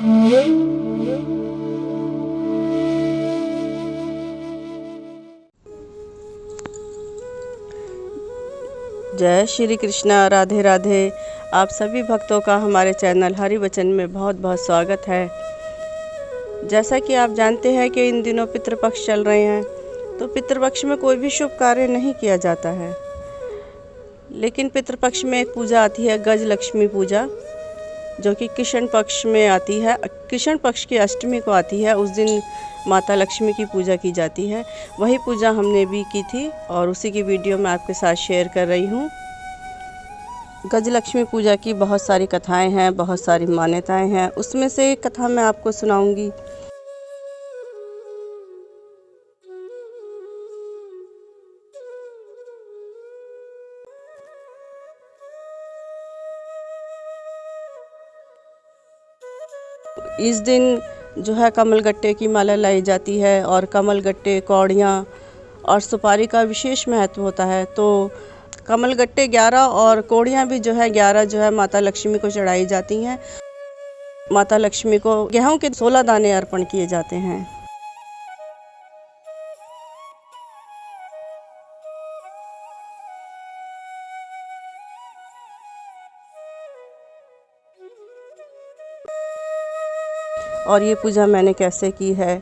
जय श्री कृष्णा, राधे राधे। आप सभी भक्तों का हमारे चैनल हरिवचन में बहुत बहुत स्वागत है। जैसा कि आप जानते हैं कि इन दिनों पितृपक्ष चल रहे हैं, तो पितृपक्ष में कोई भी शुभ कार्य नहीं किया जाता है। लेकिन पितृपक्ष में एक पूजा आती है, गज लक्ष्मी पूजा, जो कि कृष्ण पक्ष में आती है। कृष्ण पक्ष की अष्टमी को आती है। उस दिन माता लक्ष्मी की पूजा की जाती है। वही पूजा हमने भी की थी और उसी की वीडियो मैं आपके साथ शेयर कर रही हूँ। गज लक्ष्मी पूजा की बहुत सारी कथाएं हैं, बहुत सारी मान्यताएं हैं। उसमें से एक कथा मैं आपको सुनाऊंगी। इस दिन जो है कमलगट्टे की माला लाई जाती है और कमलगट्टे, कौड़ियाँ और सुपारी का विशेष महत्व होता है। तो कमलगट्टे 11 और कौड़ियाँ भी जो है 11 जो है माता लक्ष्मी को चढ़ाई जाती हैं। माता लक्ष्मी को गेहूं के 16 दाने अर्पण किए जाते हैं। और ये पूजा मैंने कैसे की है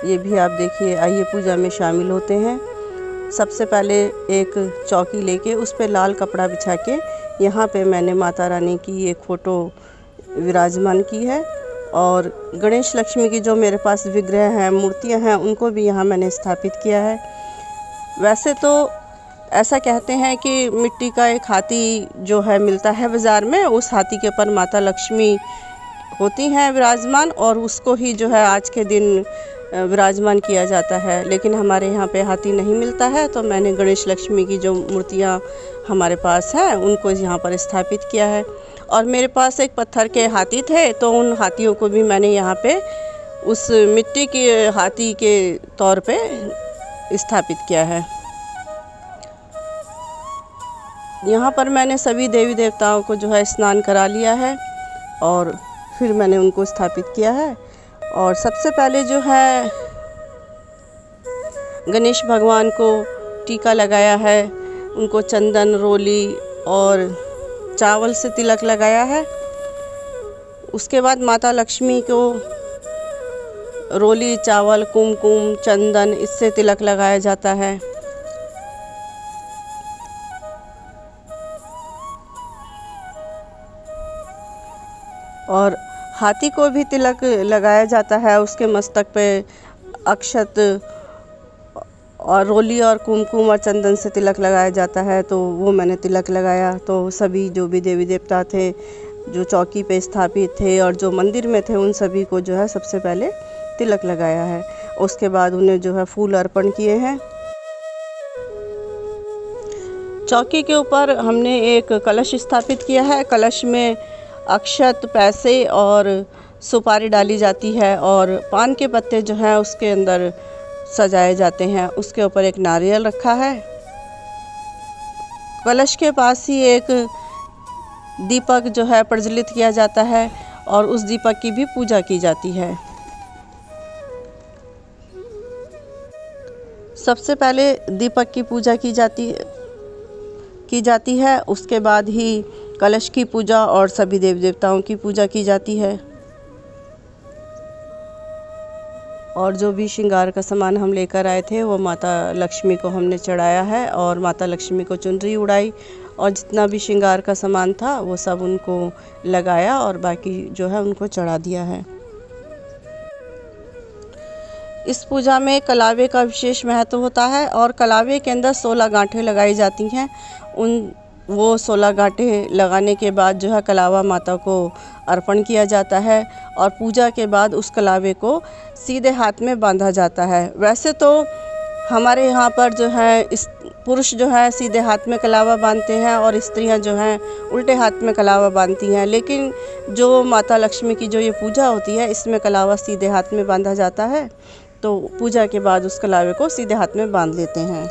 ये भी आप देखिए। आइए पूजा में शामिल होते हैं। सबसे पहले एक चौकी लेके उस पर लाल कपड़ा बिछा के यहाँ पे मैंने माता रानी की एक फ़ोटो विराजमान की है। और गणेश लक्ष्मी की जो मेरे पास विग्रह हैं, मूर्तियाँ हैं, उनको भी यहाँ मैंने स्थापित किया है। वैसे तो ऐसा कहते हैं कि मिट्टी का एक हाथी जो है मिलता है बाज़ार में, उस हाथी के ऊपर माता लक्ष्मी होती हैं विराजमान, और उसको ही जो है आज के दिन विराजमान किया जाता है। लेकिन हमारे यहाँ पे हाथी नहीं मिलता है, तो मैंने गणेश लक्ष्मी की जो मूर्तियाँ हमारे पास हैं उनको यहाँ पर स्थापित किया है। और मेरे पास एक पत्थर के हाथी थे, तो उन हाथियों को भी मैंने यहाँ पे उस मिट्टी के हाथी के तौर पे स्थापित किया है। यहाँ पर मैंने सभी देवी देवताओं को जो है स्नान करा लिया है और फिर मैंने उनको स्थापित किया है। और सबसे पहले जो है गणेश भगवान को टीका लगाया है, उनको चंदन, रोली और चावल से तिलक लगाया है। उसके बाद माता लक्ष्मी को रोली, चावल, कुमकुम, चंदन, इससे तिलक लगाया जाता है। और हाथी को भी तिलक लगाया जाता है। उसके मस्तक पे अक्षत और रोली और कुमकुम और चंदन से तिलक लगाया जाता है। तो वो मैंने तिलक लगाया। तो सभी जो भी देवी देवता थे, जो चौकी पे स्थापित थे और जो मंदिर में थे, उन सभी को जो है सबसे पहले तिलक लगाया है। उसके बाद उन्हें जो है फूल अर्पण किए हैं। चौकी के ऊपर हमने एक कलश स्थापित किया है। कलश में अक्षत, पैसे और सुपारी डाली जाती है और पान के पत्ते जो हैं उसके अंदर सजाए जाते हैं। उसके ऊपर एक नारियल रखा है। कलश के पास ही एक दीपक जो है प्रज्वलित किया जाता है और उस दीपक की भी पूजा की जाती है। सबसे पहले दीपक की पूजा की जाती है। उसके बाद ही कलश की पूजा और सभी देवी देवताओं की पूजा की जाती है। और जो भी श्रृंगार का सामान हम लेकर आए थे वो माता लक्ष्मी को हमने चढ़ाया है और माता लक्ष्मी को चुनरी उड़ाई और जितना भी श्रृंगार का सामान था वो सब उनको लगाया और बाकी जो है उनको चढ़ा दिया है। इस पूजा में कलावे का विशेष महत्व होता है और कलावे के अंदर 16 गांठें लगाई जाती हैं। वो 16 गांठें लगाने के बाद जो है कलावा माता को अर्पण किया जाता है और पूजा के बाद उस कलावे को सीधे हाथ में बांधा जाता है। वैसे तो हमारे यहाँ पर जो है इस पुरुष जो है सीधे हाथ में कलावा बांधते हैं और स्त्रियाँ जो हैं उल्टे हाथ में कलावा बांधती हैं। लेकिन जो माता लक्ष्मी की जो ये पूजा होती है इसमें कलावा सीधे हाथ में बांधा जाता है। तो पूजा के बाद उस कलावे को सीधे हाथ में बांध लेते हैं।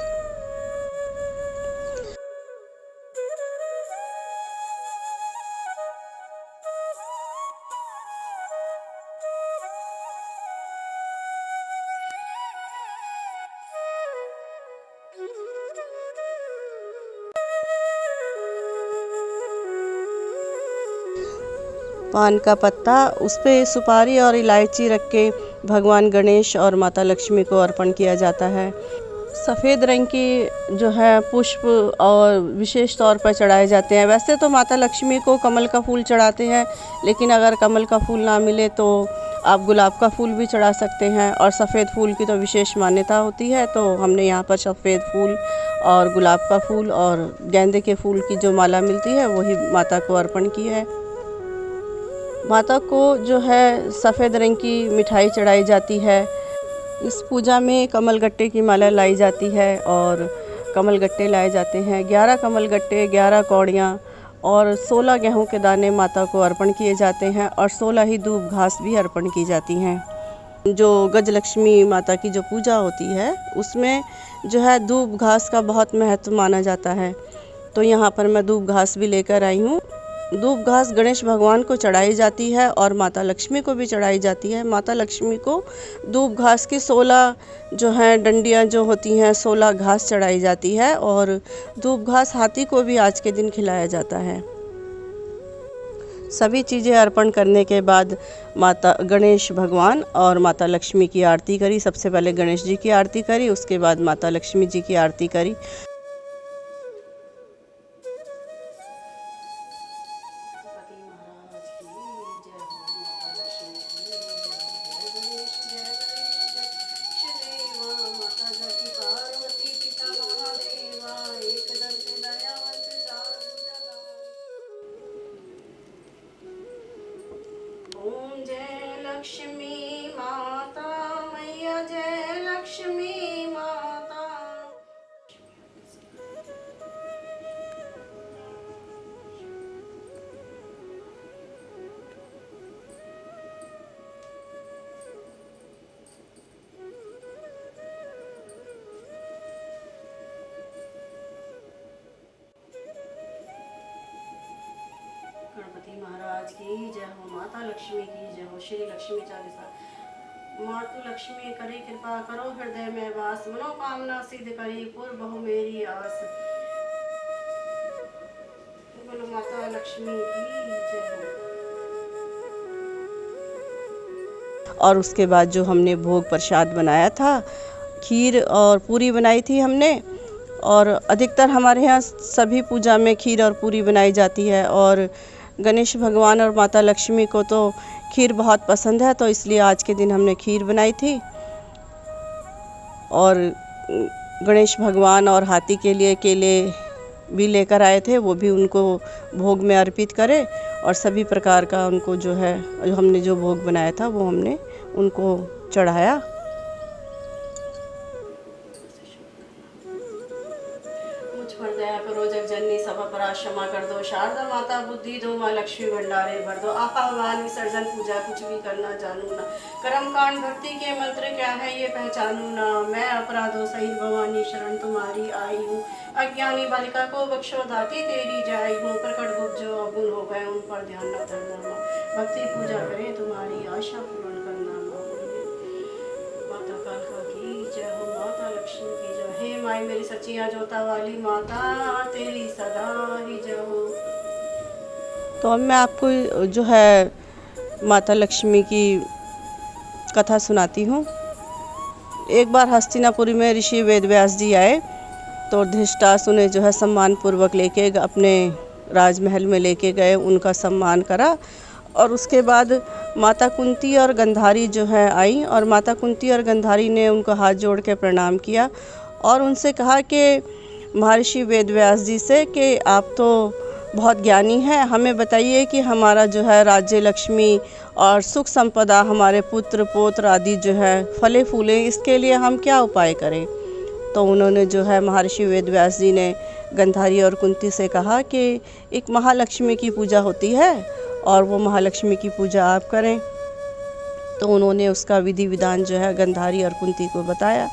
पान का पत्ता, उस पे सुपारी और इलायची रख के भगवान गणेश और माता लक्ष्मी को अर्पण किया जाता है। सफ़ेद रंग की जो है पुष्प और विशेष तौर पर चढ़ाए जाते हैं। वैसे तो माता लक्ष्मी को कमल का फूल चढ़ाते हैं, लेकिन अगर कमल का फूल ना मिले तो आप गुलाब का फूल भी चढ़ा सकते हैं। और सफ़ेद फूल की तो विशेष मान्यता होती है, तो हमने यहाँ पर सफ़ेद फूल और गुलाब का फूल और गेंदे के फूल की जो माला मिलती है वही माता को अर्पण की है। माता को जो है सफ़ेद रंग की मिठाई चढ़ाई जाती है। इस पूजा में कमल गट्टे की माला लाई जाती है और कमल गट्टे लाए जाते हैं। 11 कमल गट्टे, 11 कौड़ियाँ और 16 गेहूं के दाने माता को अर्पण किए जाते हैं और 16 ही दूब घास भी अर्पण की जाती हैं। जो गजलक्ष्मी माता की जो पूजा होती है उसमें जो है दूब घास का बहुत महत्व माना जाता है, तो यहाँ पर मैं दूब घास भी लेकर आई हूँ। दूब घास गणेश भगवान को चढ़ाई जाती है और माता लक्ष्मी को भी चढ़ाई जाती है। माता लक्ष्मी को दूब घास की 16 जो हैं डंडियाँ जो होती हैं 16 घास चढ़ाई जाती है और दूब घास हाथी को भी आज के दिन खिलाया जाता है। सभी चीज़ें अर्पण करने के बाद माता गणेश भगवान और माता लक्ष्मी की आरती करी। सबसे पहले गणेश जी की आरती करी, उसके बाद माता लक्ष्मी जी की आरती करी। ओम जय लक्ष्मी माता मैया, जय लक्ष्मी माता। गणपति महाराज की जय हो, माता लक्ष्मी की जय हो। श्री लक्ष्मी चालीसा। मातु लक्ष्मी करी कृपा, करो हृदय में वास, मनोकामना सिद्ध करी, पूर्ण बहु मेरी आस। बोलो माता लक्ष्मी की जय हो। और उसके बाद जो हमने भोग प्रसाद बनाया था, खीर और पूरी बनाई थी हमने, और अधिकतर हमारे यहाँ सभी पूजा में खीर और पूरी बनाई जाती है। और गणेश भगवान और माता लक्ष्मी को तो खीर बहुत पसंद है, तो इसलिए आज के दिन हमने खीर बनाई थी। और गणेश भगवान और हाथी के लिए केले भी लेकर आए थे, वो भी उनको भोग में अर्पित करे। और सभी प्रकार का उनको जो है जो हमने जो भोग बनाया था वो हमने उनको चढ़ाया। दया करो जगजननी सब अपराध क्षमा कर दो, शारदा माता बुद्धि दो, माँ लक्ष्मी भंडारे भर दो। आह्वान विसर्जन पूजा कुछ भी करना जानू ना, कर्म कांड भक्ति के मंत्र क्या है ये पहचानू ना। मैं अपराधों सहित भवानी शरण तुम्हारी आई हूँ, अज्ञानी बालिका को बख्शो दाती तेरी जाई हूँ। प्रकट गुप्त जो अवगुण हो गए उन पर ध्यान न धरना, भक्ति पूजा करें तुम्हारी आशा पूर्ण करना। माता कालका की जय हो, माता लक्ष्मी की जय। हे माई मेरी सच्चिया जोता वाली माता, तेरी सदा ही जय हो। तो अब मैं आपको जो है माता लक्ष्मी की कथा सुनाती हूँ। एक बार हस्तिनापुरी में ऋषि वेदव्यास जी आए, तो धृष्टास उन्हें जो है सम्मान पूर्वक लेके अपने राजमहल में लेके गए, उनका सम्मान करा। और उसके बाद माता कुंती और गंधारी जो है आई, और माता कुंती और गंधारी ने उनको हाथ जोड़ के प्रणाम किया और उनसे कहा कि महर्षि वेदव्यास जी से कि आप तो बहुत ज्ञानी हैं, हमें बताइए कि हमारा जो है राज्य लक्ष्मी और सुख संपदा, हमारे पुत्र पौत्र आदि जो है फले फूले, इसके लिए हम क्या उपाय करें। तो उन्होंने जो है महर्षि वेदव्यास जी ने गंधारी और कुंती से कहा कि एक महालक्ष्मी की पूजा होती है और वो महालक्ष्मी की पूजा आप करें। तो उन्होंने उसका विधि विधान जो है गंधारी और कुंती को बताया।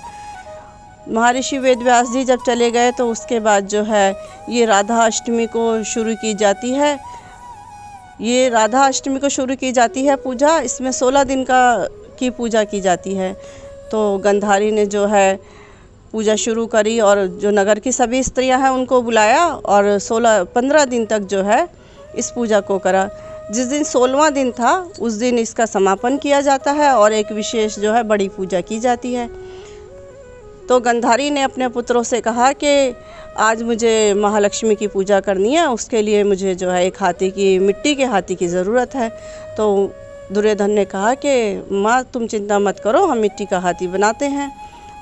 महर्षि वेदव्यास जी जब चले गए तो उसके बाद जो है ये राधा अष्टमी को शुरू की जाती है। ये राधा अष्टमी को शुरू की जाती है पूजा। इसमें 16 दिन की पूजा की जाती है। तो गंधारी ने जो है पूजा शुरू करी और जो नगर की सभी स्त्रियां हैं उनको बुलाया और 15 दिन तक जो है इस पूजा को करा। जिस दिन 16वां दिन था उस दिन इसका समापन किया जाता है और एक विशेष जो है बड़ी पूजा की जाती है। तो गंधारी ने अपने पुत्रों से कहा कि आज मुझे महालक्ष्मी की पूजा करनी है, उसके लिए मुझे जो है एक हाथी की, मिट्टी के हाथी की ज़रूरत है। तो दुर्योधन ने कहा कि माँ तुम चिंता मत करो, हम मिट्टी का हाथी बनाते हैं।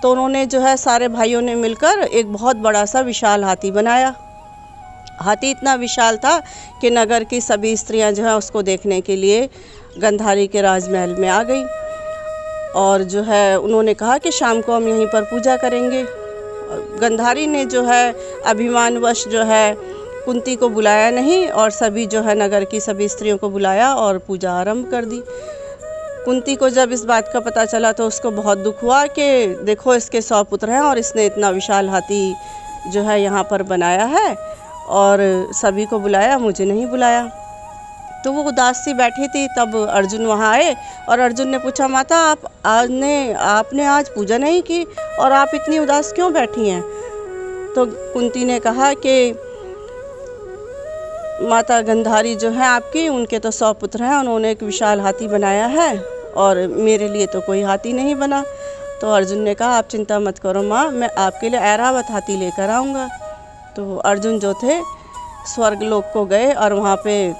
तो उन्होंने जो है सारे भाइयों ने मिलकर एक बहुत बड़ा सा विशाल हाथी बनाया। हाथी इतना विशाल था कि नगर की सभी स्त्रियां जो है उसको देखने के लिए गंधारी के राजमहल में आ गई और जो है उन्होंने कहा कि शाम को हम यहीं पर पूजा करेंगे। गंधारी ने जो है अभिमानवश जो है कुंती को बुलाया नहीं और सभी जो है नगर की सभी स्त्रियों को बुलाया और पूजा आरंभ कर दी। कुंती को जब इस बात का पता चला तो उसको बहुत दुख हुआ कि देखो इसके 100 पुत्र हैं और इसने इतना विशाल हाथी जो है यहाँ पर बनाया है और सभी को बुलाया, मुझे नहीं बुलाया। तो वो उदास सी बैठी थी। तब अर्जुन वहाँ आए और अर्जुन ने पूछा, माता आपने आज पूजा नहीं की और आप इतनी उदास क्यों बैठी हैं? तो कुंती ने कहा कि माता गंधारी जो है आपकी, उनके तो 100 पुत्र हैं, उन्होंने एक विशाल हाथी बनाया है और मेरे लिए तो कोई हाथी नहीं बना। तो अर्जुन ने कहा, आप चिंता मत करो माँ, मैं आपके लिए ऐरावत हाथी लेकर आऊँगा। तो अर्जुन जो थे स्वर्गलोक को गए और वहाँ पे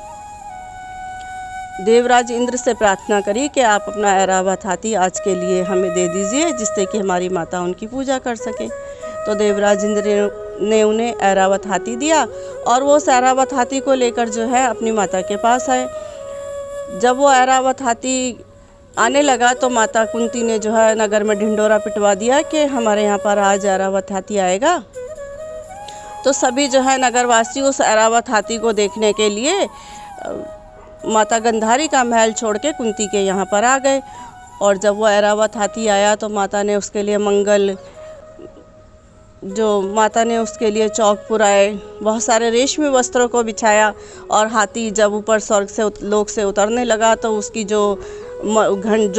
देवराज इंद्र से प्रार्थना करी कि आप अपना ऐरावत हाथी आज के लिए हमें दे दीजिए, जिससे कि हमारी माता उनकी पूजा कर सके। तो देवराज इंद्र ने उन्हें ऐरावत हाथी दिया और वो उस ऐरावत हाथी को लेकर जो है अपनी माता के पास आए। जब वो ऐरावत हाथी आने लगा तो माता कुंती ने जो है नगर में ढिंढोरा पिटवा दिया कि हमारे यहाँ पर आज ऐरावत हाथी आएगा। तो सभी जो है नगरवासी उस ऐरावत हाथी को देखने के लिए माता गंधारी का महल छोड़ के कुंती के यहाँ पर आ गए। और जब वो ऐरावत हाथी आया तो माता ने उसके लिए चौक पुराए, बहुत सारे रेशमी वस्त्रों को बिछाया और हाथी जब ऊपर स्वर्ग से लोक से उतरने लगा तो उसकी जो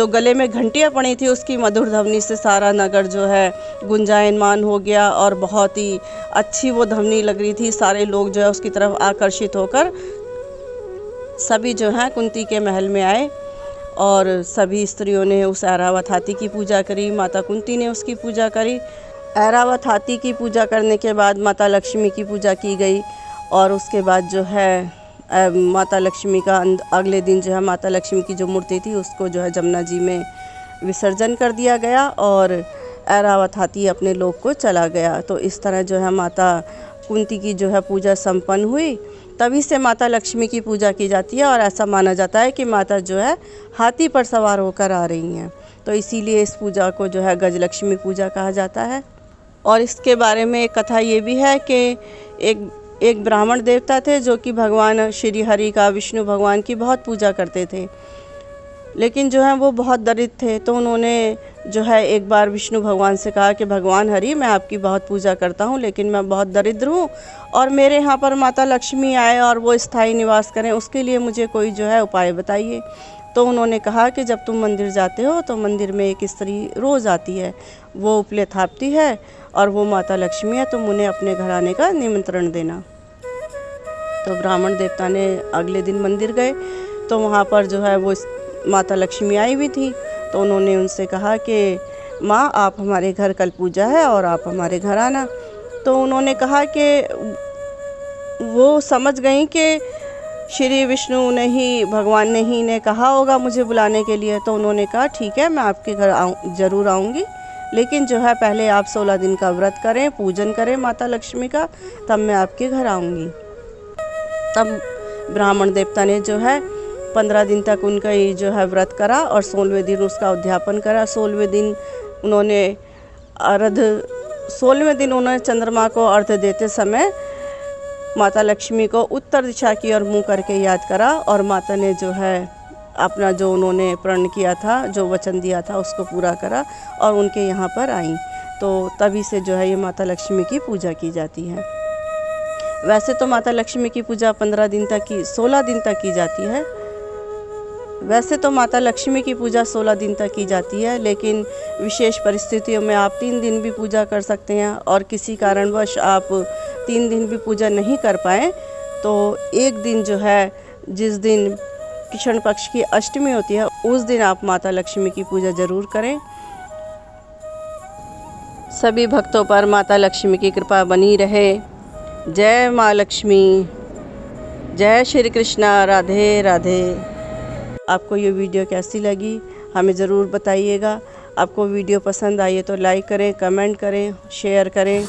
गले में घंटियाँ पड़ी थी उसकी मधुर ध्वनि से सारा नगर जो है गुंजायमान हो गया और बहुत ही अच्छी वो ध्वनि लग रही थी। सारे लोग जो है उसकी तरफ आकर्षित होकर सभी जो हैं कुंती के महल में आए और सभी स्त्रियों ने उस ऐरावत हाथी की पूजा करी। माता कुंती ने उसकी पूजा करी। ऐरावत हाथी की पूजा करने के बाद माता लक्ष्मी की पूजा की गई और उसके बाद जो है माता लक्ष्मी का अगले दिन जो है माता लक्ष्मी की जो मूर्ति थी उसको जो है जमुना जी में विसर्जन कर दिया गया और ऐरावत हाथी अपने लोक को चला गया। तो इस तरह जो है माता कुंती की जो है पूजा संपन्न हुई। तभी से माता लक्ष्मी की पूजा की जाती है और ऐसा माना जाता है कि माता जो है हाथी पर सवार होकर आ रही हैं। तो इसीलिए इस पूजा को जो है गजलक्ष्मी पूजा कहा जाता है। और इसके बारे में एक कथा ये भी है कि एक ब्राह्मण देवता थे जो कि भगवान श्री हरि का, विष्णु भगवान की बहुत पूजा करते थे, लेकिन जो है वो बहुत दरिद्र थे। तो उन्होंने जो है एक बार विष्णु भगवान से कहा कि भगवान हरि, मैं आपकी बहुत पूजा करता हूँ लेकिन मैं बहुत दरिद्र हूँ और मेरे यहाँ पर माता लक्ष्मी आए और वो स्थायी निवास करें, उसके लिए मुझे कोई जो है उपाय बताइए। तो उन्होंने कहा कि जब तुम मंदिर जाते हो तो मंदिर में एक स्त्री रोज़ आती है, वो उपले थापती है और वो माता लक्ष्मी है, तुम उन्हें अपने घर आने का निमंत्रण देना। तो ब्राह्मण देवता ने अगले दिन मंदिर गए तो वहाँ पर जो है वो माता लक्ष्मी आई हुई थी। तो उन्होंने उनसे कहा कि माँ, आप हमारे घर कल पूजा है और आप हमारे घर आना। तो उन्होंने कहा कि वो समझ गई कि श्री विष्णु ने ही, भगवान ने ही ने कहा होगा मुझे बुलाने के लिए। तो उन्होंने कहा ठीक है, मैं आपके घर ज़रूर आऊँगी, लेकिन जो है पहले आप 16 दिन का व्रत करें, पूजन करें माता लक्ष्मी का, तब मैं आपके घर आऊँगी। तब ब्राह्मण देवता ने जो है 15 दिन तक उनका ही जो है व्रत करा और 16वें दिन उसका उद्यापन करा। 16वें दिन उन्होंने चंद्रमा को अर्घ देते समय माता लक्ष्मी को उत्तर दिशा की ओर मुँह करके याद करा और माता ने जो है अपना जो उन्होंने प्रण किया था, जो वचन दिया था, उसको पूरा करा और उनके यहाँ पर आई। तो तभी से जो है ये माता लक्ष्मी की पूजा की जाती है। वैसे तो माता लक्ष्मी की पूजा 16 दिन तक की जाती है। वैसे तो माता लक्ष्मी की पूजा 16 दिन तक की जाती है, लेकिन विशेष परिस्थितियों में आप 3 दिन भी पूजा कर सकते हैं और किसी कारणवश आप 3 दिन भी पूजा नहीं कर पाएँ तो एक दिन जो है, जिस दिन कृष्ण पक्ष की अष्टमी होती है उस दिन आप माता लक्ष्मी की पूजा ज़रूर करें। सभी भक्तों पर माता लक्ष्मी की कृपा बनी रहे। जय माँ लक्ष्मी, जय श्री कृष्णा, राधे राधे। आपको ये वीडियो कैसी लगी हमें ज़रूर बताइएगा। आपको वीडियो पसंद आई है तो लाइक करें, कमेंट करें, शेयर करें।